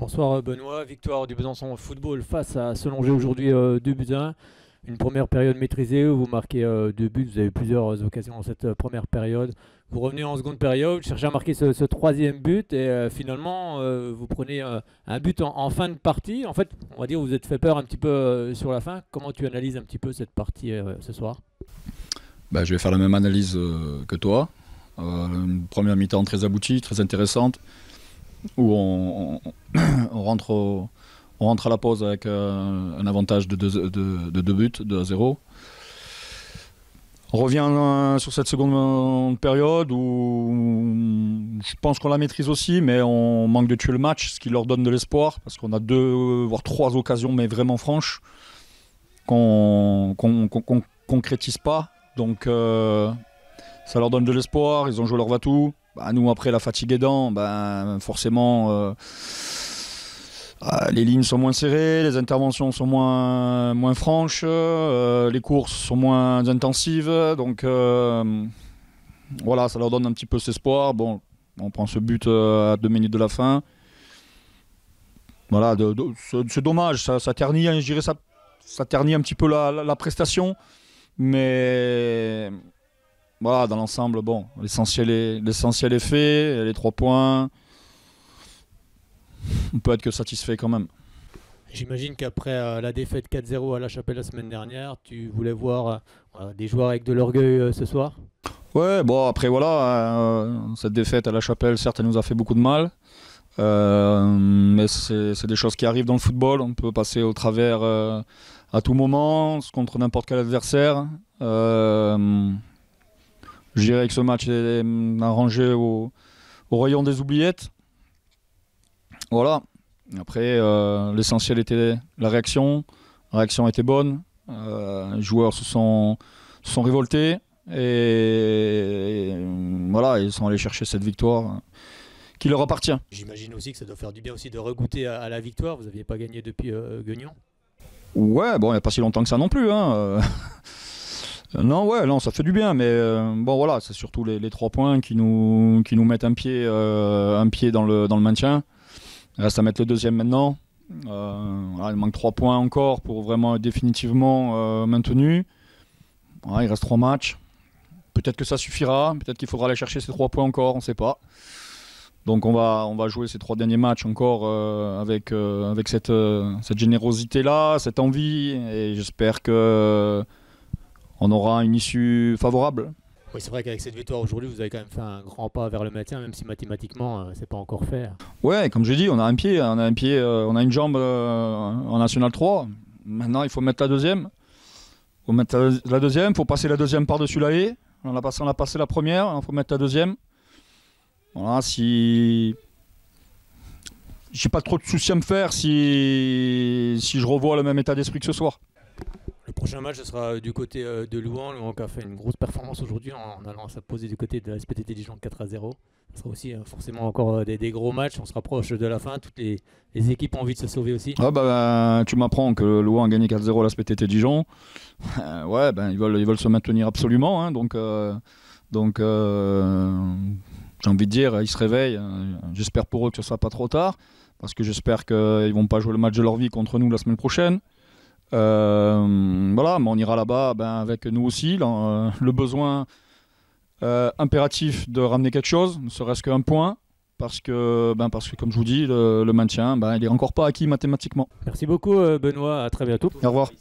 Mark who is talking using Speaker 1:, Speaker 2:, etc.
Speaker 1: Bonsoir Benoît, victoire du Besançon Football face à Selongé aujourd'hui 2 buts à 1. Une première période maîtrisée où vous marquez 2 buts, vous avez plusieurs occasions dans cette première période. Vous revenez en seconde période, cherchez à marquer ce troisième but et finalement vous prenez un but en fin de partie. En fait, on va dire vous vous êtes fait peur un petit peu sur la fin. Comment tu analyses un petit peu cette partie ce soir?
Speaker 2: Je vais faire la même analyse que toi. Une première mi-temps très aboutie, très intéressante, où on rentre à la pause avec un avantage de 2 buts, 2-0. On revient sur cette seconde période où je pense qu'on la maîtrise aussi, mais on manque de tuer le match, ce qui leur donne de l'espoir, parce qu'on a 2 voire 3 occasions, mais vraiment franches, qu'on concrétise pas. Donc ça leur donne de l'espoir, ils ont joué leur va-tout. Nous, après, la fatigue aidant, forcément, les lignes sont moins serrées, les interventions sont moins franches, les courses sont moins intensives. Donc voilà, ça leur donne un petit peu cet espoir. Bon, on prend ce but à 2 minutes de la fin. Voilà, c'est dommage, ça ternit, je dirais ça ternit un petit peu la prestation. Mais voilà, dans l'ensemble, bon, l'essentiel est fait, les 3 points, on peut être que satisfait quand même.
Speaker 1: J'imagine qu'après la défaite 4-0 à La Chapelle la semaine dernière, tu voulais voir des joueurs avec de l'orgueil ce soir?
Speaker 2: Ouais, bon, après voilà, cette défaite à La Chapelle, certes, elle nous a fait beaucoup de mal. Mais c'est des choses qui arrivent dans le football, on peut passer au travers à tout moment, contre n'importe quel adversaire. Je dirais que ce match est arrangé au rayon des oubliettes. Voilà. Après, l'essentiel était la réaction. La réaction était bonne. Les joueurs se sont révoltés. Et voilà, ils sont allés chercher cette victoire qui leur appartient.
Speaker 1: J'imagine aussi que ça doit faire du bien aussi de regoûter à la victoire. Vous n'aviez pas gagné depuis Guignon.
Speaker 2: Ouais, bon, il n'y a pas si longtemps que ça non plus. Non, ouais, non, ça fait du bien, mais bon, voilà, c'est surtout les 3 points qui nous mettent un pied dans le maintien. Il reste à mettre le deuxième maintenant. Voilà, il manque 3 points encore pour vraiment être définitivement maintenu. Voilà, il reste 3 matchs. Peut-être que ça suffira, peut-être qu'il faudra aller chercher ces 3 points encore, on ne sait pas. Donc on va jouer ces 3 derniers matchs encore avec cette générosité-là, cette envie, et j'espère que on aura une issue favorable.
Speaker 1: Oui, c'est vrai qu'avec cette victoire aujourd'hui, vous avez quand même fait un grand pas vers le maintien, même si mathématiquement, c'est pas encore fait.
Speaker 2: Ouais, comme j'ai dit, on a une jambe en National 3. Maintenant, il faut mettre la deuxième. Il faut passer la deuxième par-dessus la haie. On a passé la première, il faut mettre la deuxième. Voilà, si j'ai pas trop de soucis à me faire si je revois le même état d'esprit que ce soir.
Speaker 1: Le prochain match, ce sera du côté de Louhans. Louhans qui a fait une grosse performance aujourd'hui en allant s'imposer du côté de la SPTT Dijon 4-0. Ce sera aussi forcément encore des gros matchs. On se rapproche de la fin. Toutes les équipes ont envie de se sauver aussi.
Speaker 2: Tu m'apprends que Louhans a gagné 4-0 à la SPTT Dijon. Ouais, ils veulent se maintenir absolument. Donc j'ai envie de dire, ils se réveillent. J'espère pour eux que ce ne sera pas trop tard, parce que j'espère qu'ils ne vont pas jouer le match de leur vie contre nous la semaine prochaine. Voilà, mais on ira là-bas avec nous aussi, le besoin impératif de ramener quelque chose, ne serait-ce qu'un point, parce que comme je vous dis, le maintien, il n'est encore pas acquis mathématiquement.
Speaker 1: Merci beaucoup Benoît, à très bientôt.
Speaker 2: Au revoir.